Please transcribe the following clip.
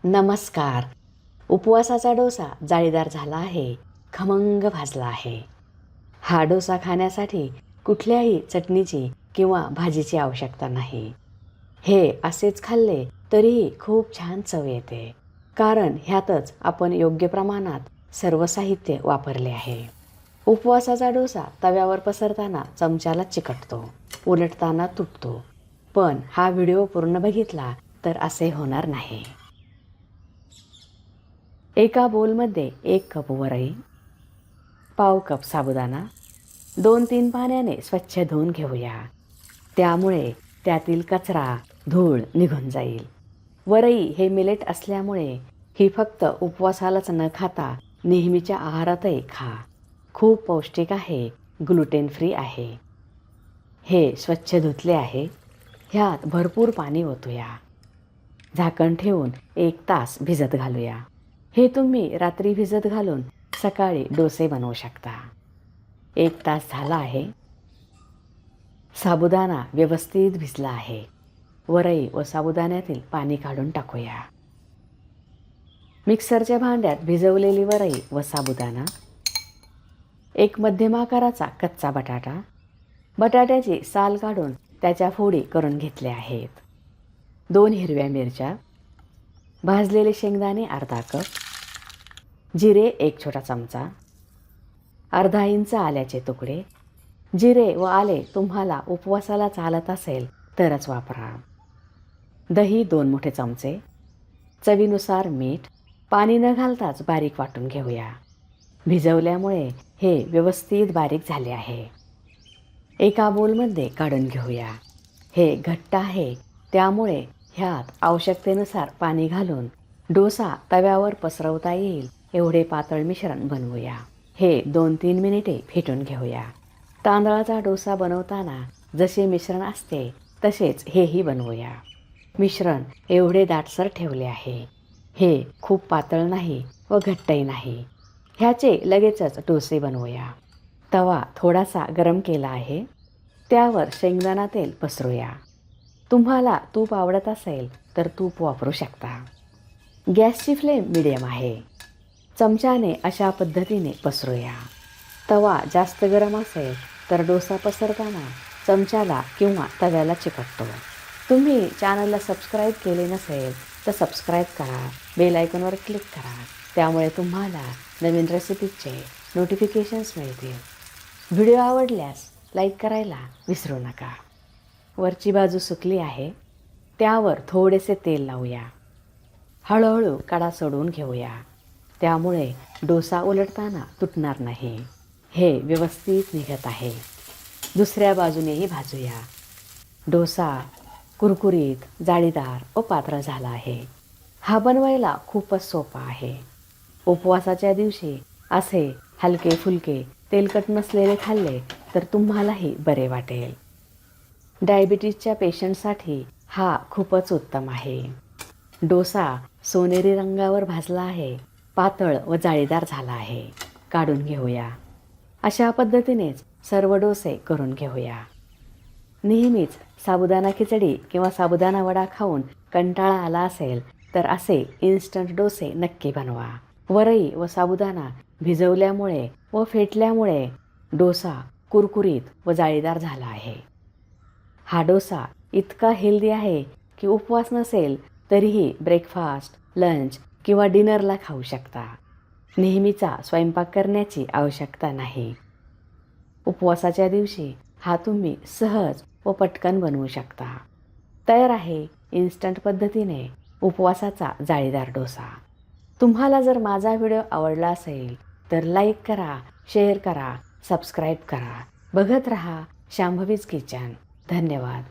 नमस्कार. उपवासाचा डोसा जाळीदार झाला आहे, खमंग भाजला आहे. हा डोसा खाण्यासाठी कुठल्याही चटणीची किंवा भाजीची आवश्यकता नाही. हे असेच खाल्ले तरीही खूप छान चव येते, कारण ह्यातच आपण योग्य प्रमाणात सर्व साहित्य वापरले आहे. उपवासाचा डोसा तव्यावर पसरताना चमच्याला चिकटतो, उलटताना तुटतो. पण हा व्हिडिओ पूर्ण बघितला तर असे होणार नाही. एका बोलमध्ये 1 कप वरई, पाव कप साबुदाणा 2-3 पाण्याने स्वच्छ धुवून घेऊया. त्यामुळे त्यातील कचरा, धूळ निघून जाईल. वरई हे मिलेट असल्यामुळे ही फक्त उपवासालाच न खाता नेहमीच्या आहारातही खा. खूप पौष्टिक आहे, ग्लुटेन फ्री आहे. हे स्वच्छ धुतले आहे. ह्यात भरपूर पाणी ओतूया. झाकण ठेवून 1 तास भिजत घालूया. हे तुम्ही रात्री भिजत घालून सकाळी डोसे बनवू शकता. 1 तास झाला आहे. साबुदाणा व्यवस्थित भिजला आहे. वरई व साबुदाण्यातील पाणी काढून टाकूया. मिक्सरच्या भांड्यात भिजवलेली वरई व साबुदाणा, 1 मध्यम आकाराचा कच्चा बटाटा, बटाट्याची साल काढून त्याच्या फोडी करून घेतल्या आहेत. 2 हिरव्या मिरच्या, भाजलेले शेंगदाणे अर्धा कप, जिरे 1 छोटा चमचा, अर्धा इंच आल्याचे तुकडे. जिरे व आले तुम्हाला उपवासाला चालत असेल तरच वापरा. दही 2 मोठे चमचे, चवीनुसार मीठ. पाणी न घालताच बारीक वाटून घेऊया. भिजवल्यामुळे हे व्यवस्थित बारीक झाले आहे. एका बोलमध्ये काढून घेऊया. हे घट्ट आहे, त्यामुळे ह्यात आवश्यकतेनुसार पाणी घालून डोसा तव्यावर पसरवता येईल एवढे पातळ मिश्रण बनवूया. हे 2-3 मिनिटे फेटून घेऊया. तांदळाचा डोसा बनवताना जसे मिश्रण असते तसेच हेही बनवूया. मिश्रण एवढे दाटसर ठेवले आहे. हे खूप पातळ नाही व घट्टही नाही. ह्याचे लगेचच डोसे बनवूया. तवा थोडासा गरम केला आहे. त्यावर शेंगदाणा तेल पसरूया. तुम्हाला तूप आवडत असेल तर तूप वापरू शकता. गॅसची फ्लेम मिडियम आहे. चमच्याने अशा पद्धतीने पसरूया. तवा जास्त गरम असेल तर डोसा पसरताना चमच्याला किंवा तव्याला चिकटतो. तुम्ही चॅनलला सबस्क्राईब केले नसेल तर सबस्क्राईब करा, बेल आयकॉनवर क्लिक करा. त्यामुळे तुम्हाला नवीन रेसिपीचे नोटिफिकेशन्स मिळतील. व्हिडिओ आवडल्यास लाईक करायला विसरू नका. वरची बाजू सुकली आहे. त्यावर थोडेसे तेल लावूया. हळूहळू कडा सोडून घेऊया. त्यामुळे डोसा उलटताना तुटणार नाही. हे व्यवस्थित निघत आहे. दुसऱ्या बाजूनेही भाजूया. डोसा कुरकुरीत, जाळीदार व पातळ झाला आहे. हा बनवायला खूपच सोपा आहे. उपवासाच्या दिवशी असे हलके फुलके तेलकट नसलेले खाल्ले तर तुम्हालाही बरे वाटेल. डायबिटीजच्या पेशंटसाठी हा खूपच उत्तम आहे. डोसा सोनेरी रंगावर भाजला आहे. पातळ व जाळीदार झाला आहे. काढून घेऊया. अशा पद्धतीनेच सर्व डोसे करून घेऊया. नेहमीच साबुदाणा खिचडी किंवा साबुदाणा वडा खाऊन कंटाळा आला असेल तर असे इन्स्टंट डोसे नक्की बनवा. वरई व साबुदाणा भिजवल्यामुळे व फेटल्यामुळे डोसा कुरकुरीत व जाळीदार झाला आहे. हा डोसा इतका हेल्दी आहे की उपवास नसेल तरीही ब्रेकफास्ट, लंच किंवा डिनरला खाऊ शकता. नेहमीचा स्वयंपाक करण्याची आवश्यकता नाही. उपवासाच्या दिवशी हा तुम्ही सहज व पटकन बनवू शकता. तयार आहे इन्स्टंट पद्धतीने उपवासाचा जाळीदार डोसा. तुम्हाला जर माझा व्हिडिओ आवडला असेल तर लाईक करा, शेअर करा, सबस्क्राईब करा. बघत रहा शांभवीज किचन. धन्यवाद.